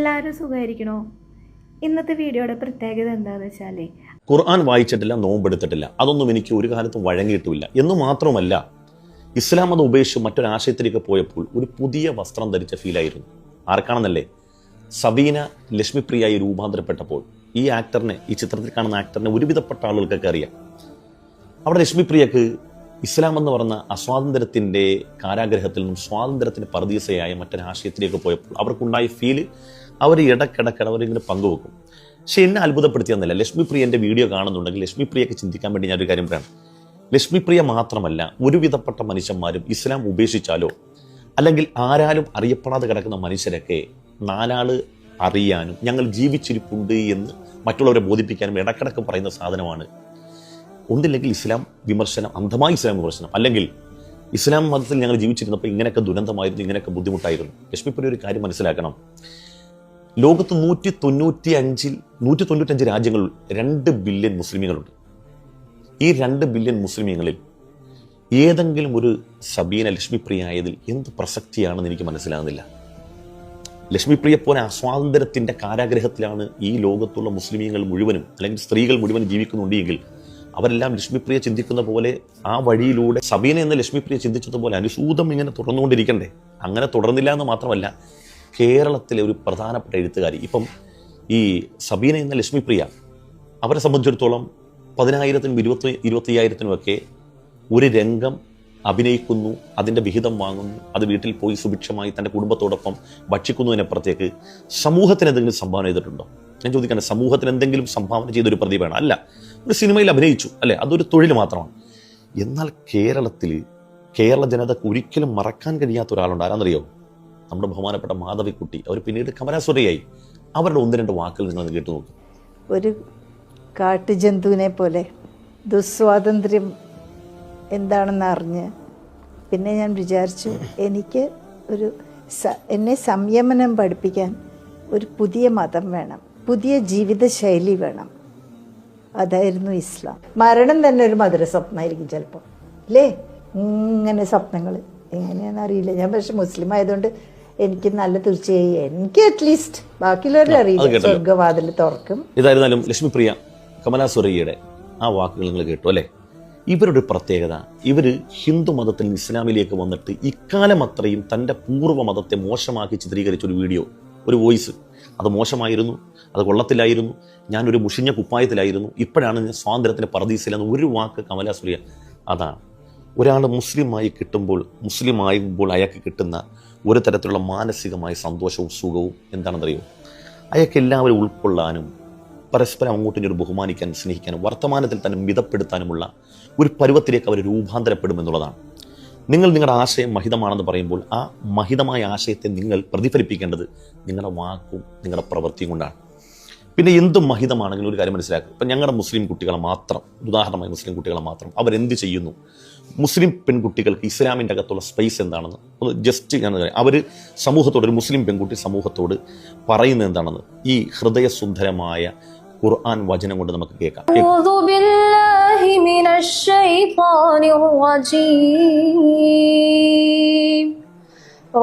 എല്ലാവരും സുഖമായിരിക്കണോ? ഇന്നത്തെ വീഡിയോയുടെ പ്രത്യേകത എന്താണെന്ന് വെച്ചാൽ ഖുർആൻ വായിച്ചിട്ടില്ല, നോമ്പെടുത്തിട്ടില്ല, അതൊന്നും എനിക്ക് ഒരു കാലത്തും വഴങ്ങിയിട്ടുമില്ല എന്ന് മാത്രമല്ല, ഇസ്ലാം മതം ഉപേക്ഷിച്ച് മറ്റൊരാശയത്തിലേക്ക് പോയപ്പോൾ ഒരു പുതിയ വസ്ത്രം ധരിച്ച ഫീലായിരുന്നു. ആർക്കാണെന്നല്ലേ? സബീന ലക്ഷ്മിപ്രിയായി രൂപാന്തരപ്പെട്ടപ്പോൾ ഈ ആക്ടറിനെ, ഈ ചിത്രത്തിൽ കാണുന്ന ആക്ടറിനെ ഒരുവിധപ്പെട്ട ആളുകൾക്കൊക്കെ അറിയാം. അവിടെ ലക്ഷ്മിപ്രിയക്ക് ഇസ്ലാം എന്ന് പറഞ്ഞ അസ്വാതന്ത്ര്യത്തിൻ്റെ കാരാഗ്രഹത്തിൽ നിന്നും സ്വാതന്ത്ര്യത്തിന് പർദീസയായ മറ്റൊരാശയത്തിലേക്ക് പോയപ്പോൾ അവർക്കുണ്ടായ ഫീല് അവർ ഇടക്കിടക്ക് അവരിങ്ങനെ പങ്കുവെക്കും. പക്ഷെ എന്നെ അത്ഭുതപ്പെടുത്തിയെന്നല്ല, ലക്ഷ്മിപ്രിയൻ്റെ വീഡിയോ കാണുന്നുണ്ടെങ്കിൽ ലക്ഷ്മിപ്രിയക്ക് ചിന്തിക്കാൻ വേണ്ടി ഞാനൊരു കാര്യം പറയാം. ലക്ഷ്മിപ്രിയ മാത്രമല്ല, ഒരുവിധപ്പെട്ട മനുഷ്യന്മാരും ഇസ്ലാം ഉപേക്ഷിച്ചാലോ അല്ലെങ്കിൽ ആരാലും അറിയപ്പെടാതെ കിടക്കുന്ന മനുഷ്യരൊക്കെ നാലാള് അറിയാനും ഞങ്ങൾ ജീവിച്ചിരിപ്പുണ്ട് എന്ന് മറ്റുള്ളവരെ ബോധിപ്പിക്കാനും ഇടക്കിടക്ക് പറയുന്ന സാധനമാണ്. ഒന്നില്ലെങ്കിൽ ഇസ്ലാം വിമർശനം, അന്ധമായ ഇസ്ലാം വിമർശനം, അല്ലെങ്കിൽ ഇസ്ലാം മതത്തിൽ ഞങ്ങൾ ജീവിച്ചിരുന്നപ്പോൾ ഇങ്ങനെയൊക്കെ ദുരന്തമായിരുന്നു, ഇങ്ങനെയൊക്കെ ബുദ്ധിമുട്ടായിരുന്നു. ലക്ഷ്മിപ്രിയ ഒരു കാര്യം മനസ്സിലാക്കണം. ലോകത്ത് 195 രാജ്യങ്ങളിൽ 2 ബില്യൺ മുസ്ലിമീങ്ങളുണ്ട്. ഈ 2 ബില്യൺ മുസ്ലിമീങ്ങളിൽ ഏതെങ്കിലും ഒരു സബീന ലക്ഷ്മിപ്രിയ ആയതിൽ എന്ത് പ്രസക്തിയാണെന്ന് എനിക്ക് മനസ്സിലാകുന്നില്ല. ലക്ഷ്മിപ്രിയ പോലെ അസ്വാതന്ത്ര്യത്തിൻ്റെ കാരാഗ്രഹത്തിലാണ് ഈ ലോകത്തുള്ള മുസ്ലിമീങ്ങൾ മുഴുവനും, അല്ലെങ്കിൽ സ്ത്രീകൾ മുഴുവനും ജീവിക്കുന്നുണ്ടെങ്കിൽ അവരെല്ലാം ലക്ഷ്മിപ്രിയ ചിന്തിക്കുന്ന പോലെ ആ വഴിയിലൂടെ സബീന എന്ന ലക്ഷ്മിപ്രിയ ചിന്തിച്ചതുപോലെ അനുസൂതം ഇങ്ങനെ തുടർന്നുകൊണ്ടിരിക്കണ്ടേ? അങ്ങനെ തുടർന്നില്ല എന്ന് മാത്രമല്ല, കേരളത്തിലെ ഒരു പ്രധാനപ്പെട്ട എഴുത്തുകാരി, ഇപ്പം ഈ സബീന എന്ന ലക്ഷ്മിപ്രിയ, അവരെ സംബന്ധിച്ചിടത്തോളം 10,000-നും 25,000-നും ഒക്കെ ഒരു രംഗം അഭിനയിക്കുന്നു, അതിൻ്റെ വിഹിതം വാങ്ങുന്നു, അത് വീട്ടിൽ പോയി സുഭിക്ഷമായി തൻ്റെ കുടുംബത്തോടൊപ്പം ഭക്ഷിക്കുന്നതിനപ്പുറത്തേക്ക് സമൂഹത്തിന് എന്തെങ്കിലും സംഭാവന ചെയ്തിട്ടുണ്ടോ? ഞാൻ ചോദിക്കാൻ, സമൂഹത്തിന് എന്തെങ്കിലും സംഭാവന ചെയ്തൊരു പ്രതിഭയാണ്? അല്ല. ഒരു സിനിമയിൽ അഭിനയിച്ചു, അല്ലേ? അതൊരു തൊഴിൽ മാത്രമാണ്. എന്നാൽ കേരളത്തിൽ കേരള ജനതക്ക് ഒരിക്കലും മറക്കാൻ കഴിയാത്ത ഒരാളുണ്ട്. ആരാന്നറിയോ? നമ്മുടെ ബഹുമാനപ്പെട്ട മാധവിക്കുട്ടി. അവർ പിന്നീട് കമലാസുരയായി. അവരുടെ 1-2 വാക്കുകൾ നിങ്ങൾ കേട്ടു നോക്കും. ഒരു കാട്ടുജന്തുവിനെ പോലെ ദുസ്വാതന്ത്ര്യം എന്താണെന്ന് അറിഞ്ഞ് പിന്നെ ഞാൻ വിചാരിച്ചു, എനിക്ക് എന്നെ സംയമനം പഠിപ്പിക്കാൻ ഒരു പുതിയ മതം വേണം, പുതിയ ജീവിതശൈലി വേണം. അതായിരുന്നു ഇസ്ലാം. മരണം തന്നെ ഒരു മധുര സ്വപ്നമായിരിക്കും ചിലപ്പോൾ, അല്ലേ? ഇങ്ങനെ സ്വപ്നങ്ങൾ എങ്ങനെയാണെന്ന് അറിയില്ല ഞാൻ. പക്ഷെ മുസ്ലിം ആയതുകൊണ്ട് എനിക്ക് നല്ല തീർച്ചയായും, എനിക്ക് അറ്റ്ലീസ്റ്റ്, ബാക്കിയുള്ളവരെ അറിയില്ല, സ്വർഗവാതിൽ തുറക്കും. ഇതായിരുന്നാലും ലക്ഷ്മിപ്രിയ, കമലാസുരയ്യയുടെ ആ വാക്കുകൾ നിങ്ങൾ കേട്ടു, അല്ലേ? ഇവരുടെ പ്രത്യേകത, ഇവർ ഹിന്ദു മതത്തിൽ നിന്ന് ഇസ്ലാമിലേക്ക് വന്നിട്ട് ഇക്കാലം അത്രയും തൻ്റെ പൂർവ്വ മതത്തെ മോശമാക്കി ചിത്രീകരിച്ച ഒരു വീഡിയോ, ഒരു വോയിസ്, അത് മോശമായിരുന്നു, അത് കൊള്ളത്തിലായിരുന്നു, ഞാനൊരു മുഷിഞ്ഞ കുപ്പായത്തിലായിരുന്നു, ഇപ്പോഴാണ് ഞാൻ സ്വാതന്ത്ര്യത്തിന് പർദീസിലെന്ന് ഒരു വാക്ക് കമലാസുരയ്യ. അതാണ് ഒരാൾ മുസ്ലിമായി കിട്ടുമ്പോൾ, മുസ്ലിമായുമ്പോൾ അയാൾക്ക് കിട്ടുന്ന ഒരു തരത്തിലുള്ള മാനസികമായ സന്തോഷവും സുഖവും എന്താണെന്നറിയോ? അയാൾക്ക് എല്ലാവരും ഉൾക്കൊള്ളാനും പരസ്പരം അങ്ങോട്ടും ഇങ്ങോട്ട് ബഹുമാനിക്കാൻ, സ്നേഹിക്കാനും വർത്തമാനത്തിൽ തന്നെ മിതപ്പെടുത്താനുമുള്ള ഒരു പരുവത്തിലേക്ക് അവർ രൂപാന്തരപ്പെടുമെന്നുള്ളതാണ്. നിങ്ങൾ നിങ്ങളുടെ ആശയം മഹിതമാണെന്ന് പറയുമ്പോൾ ആ മഹിതമായ ആശയത്തെ നിങ്ങൾ പ്രതിഫലിപ്പിക്കേണ്ടത് നിങ്ങളുടെ വാക്കും നിങ്ങളുടെ പ്രവൃത്തിയും കൊണ്ടാണ്. പിന്നെ എന്തും മഹിതമാണെങ്കിലും ഒരു കാര്യം മനസ്സിലാക്കുക. ഇപ്പം ഞങ്ങളുടെ മുസ്ലിം കുട്ടികളെ മാത്രം, ഉദാഹരണമായി മുസ്ലിം കുട്ടികളെ മാത്രം അവരെന്ത് ചെയ്യുന്നു, മുസ്ലിം പെൺകുട്ടികൾക്ക് ഇസ്ലാമിൻ്റെ അകത്തുള്ള സ്പേസ് എന്താണെന്ന് ഒന്ന് ജസ്റ്റ് ഞാൻ, അവർ സമൂഹത്തോട്, ഒരു മുസ്ലിം പെൺകുട്ടി സമൂഹത്തോട് പറയുന്നത് എന്താണെന്ന് ഈ ഹൃദയസുന്ദരമായ ഖുർആൻ വചനം കൊണ്ട് നമുക്ക് കേൾക്കാം.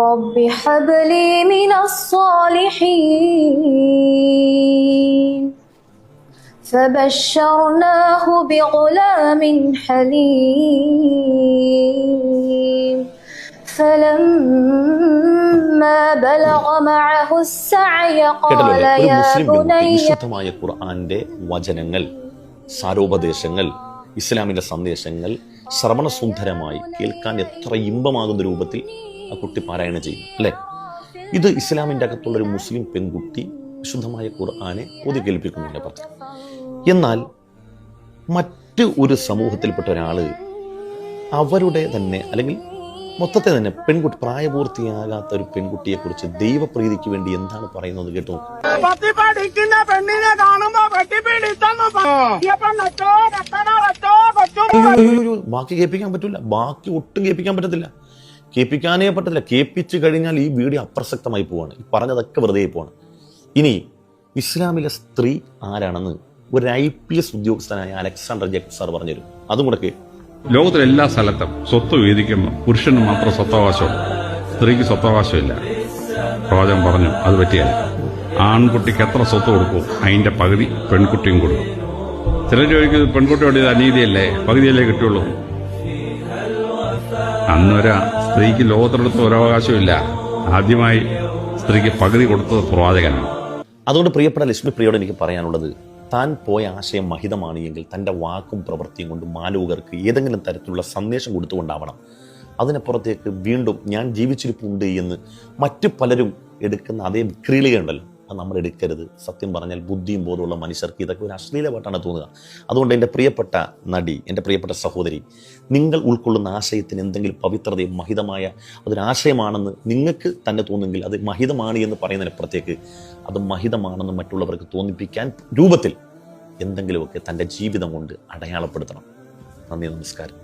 رب هب لي من الصالحين فبشرناه بغلام حليم فلما بلغ معه السعي قال يا بني. വിശുദ്ധമായ ഖുർആന്റെ വചനങ്ങൾ, സാരോപദേശങ്ങൾ, ഇസ്ലാമിന്റെ സന്ദേശങ്ങൾ ശ്രവണസുന്ദരമായി കേൾക്കാൻ എത്ര ഇമ്പമാകുന്ന രൂപത്തിൽ ആ കുട്ടി പാരായണം ചെയ്യും, അല്ലേ? ഇത് ഇസ്ലാമിൻ്റെ അകത്തുള്ളൊരു മുസ്ലിം പെൺകുട്ടി വിശുദ്ധമായ ഖുർആനെ ഓതി കേൾപ്പിക്കുന്നില്ല പറഞ്ഞു. എന്നാൽ മറ്റ് ഒരു സമൂഹത്തിൽപ്പെട്ട ഒരാൾ അവരുടെ തന്നെ, അല്ലെങ്കിൽ മൊത്തത്തെ തന്നെ പെൺകുട്ടി, പ്രായപൂർത്തിയാകാത്ത ഒരു പെൺകുട്ടിയെക്കുറിച്ച് ദൈവപ്രീതിക്ക് വേണ്ടി എന്താണ് പറയുന്നത് കേട്ടു. ബാക്കി കേൾപ്പിക്കാൻ പറ്റില്ല, ബാക്കി ഒട്ടും കേൾപ്പിക്കാൻ പറ്റത്തില്ല, കേൾപ്പിക്കാനേ പറ്റത്തില്ല. കേൾപ്പിച്ചു കഴിഞ്ഞാൽ ഈ വീഡിയോ അപ്രസക്തമായി പോവാണ്, ഈ പറഞ്ഞതൊക്കെ വെറുതെ പോവാണ്. ഇനി ഇസ്ലാമിലെ സ്ത്രീ ആരാണെന്ന് ഒരു IPS ഉദ്യോഗസ്ഥനായ അലക്സാണ്ടർ ജേക്കബ് സാർ പറഞ്ഞുതരും. അതും കൂടെ ലോകത്തിലെ എല്ലാ സ്ഥലത്തും സ്വത്ത് വീതിക്കുമ്പോൾ പുരുഷന് മാത്രം സ്വത്തവകാശമുള്ളൂ, സ്ത്രീക്ക് സ്വത്തവകാശമില്ല. പ്രവാചകൻ പറഞ്ഞു അത് പറ്റിയല്ല. ആൺകുട്ടിക്ക് എത്ര സ്വത്ത് കൊടുക്കും അതിന്റെ പകുതി പെൺകുട്ടിയും കൊടുക്കും. ചിലർ ചോദിക്കുന്നത് പെൺകുട്ടിയോട് ഇത് അനീതിയല്ലേ, പകുതിയല്ലേ കിട്ടുള്ളൂ. അന്നൊരു സ്ത്രീക്ക് ലോകത്തിനടുത്ത് ഒരവകാശമില്ല. ആദ്യമായി സ്ത്രീക്ക് പകുതി കൊടുത്തത് പ്രവാചകനാണ്. അതുകൊണ്ട് പ്രിയപ്പെട്ട ലക്ഷ്മി പ്രിയോട് എനിക്ക് പറയാനുള്ളത്, താൻ പോയ ആശയം മഹിതമാണ് എങ്കിൽ തൻ്റെ വാക്കും പ്രവൃത്തിയും കൊണ്ട് മാലോകർക്ക് ഏതെങ്കിലും തരത്തിലുള്ള സന്ദേശം കൊടുത്തുകൊണ്ടാവണം. അതിനപ്പുറത്തേക്ക് വീണ്ടും ഞാൻ ജീവിച്ചിരിപ്പുണ്ട് എന്ന് മറ്റു പലരും എടുക്കുന്ന അതേ വിക്രീലികയുണ്ടല്ലോ, അത് നമ്മൾ എടുക്കരുത്. സത്യം പറഞ്ഞാൽ ബുദ്ധിയും ബോധമുള്ള മനുഷ്യർക്ക് ഇതൊക്കെ ഒരു അശ്ലീലമായിട്ടാണ് തോന്നുക. അതുകൊണ്ട് എൻ്റെ പ്രിയപ്പെട്ട നടി, എൻ്റെ പ്രിയപ്പെട്ട സഹോദരി, നിങ്ങൾ ഉൾക്കൊള്ളുന്ന ആശയത്തിന് എന്തെങ്കിലും പവിത്രതയും മഹിതമായ അതൊരാശയമാണെന്ന് നിങ്ങൾക്ക് തന്നെ തോന്നുമെങ്കിൽ അത് മഹിതമാണ് എന്ന് പറയുന്നതിനപ്പുറത്തേക്ക് അത് മഹിതമാണെന്ന് മറ്റുള്ളവർക്ക് തോന്നിപ്പിക്കാൻ രൂപത്തിൽ എന്തെങ്കിലുമൊക്കെ തൻ്റെ ജീവിതം കൊണ്ട് അടയാളപ്പെടുത്തണം. നന്ദി, നമസ്കാരം.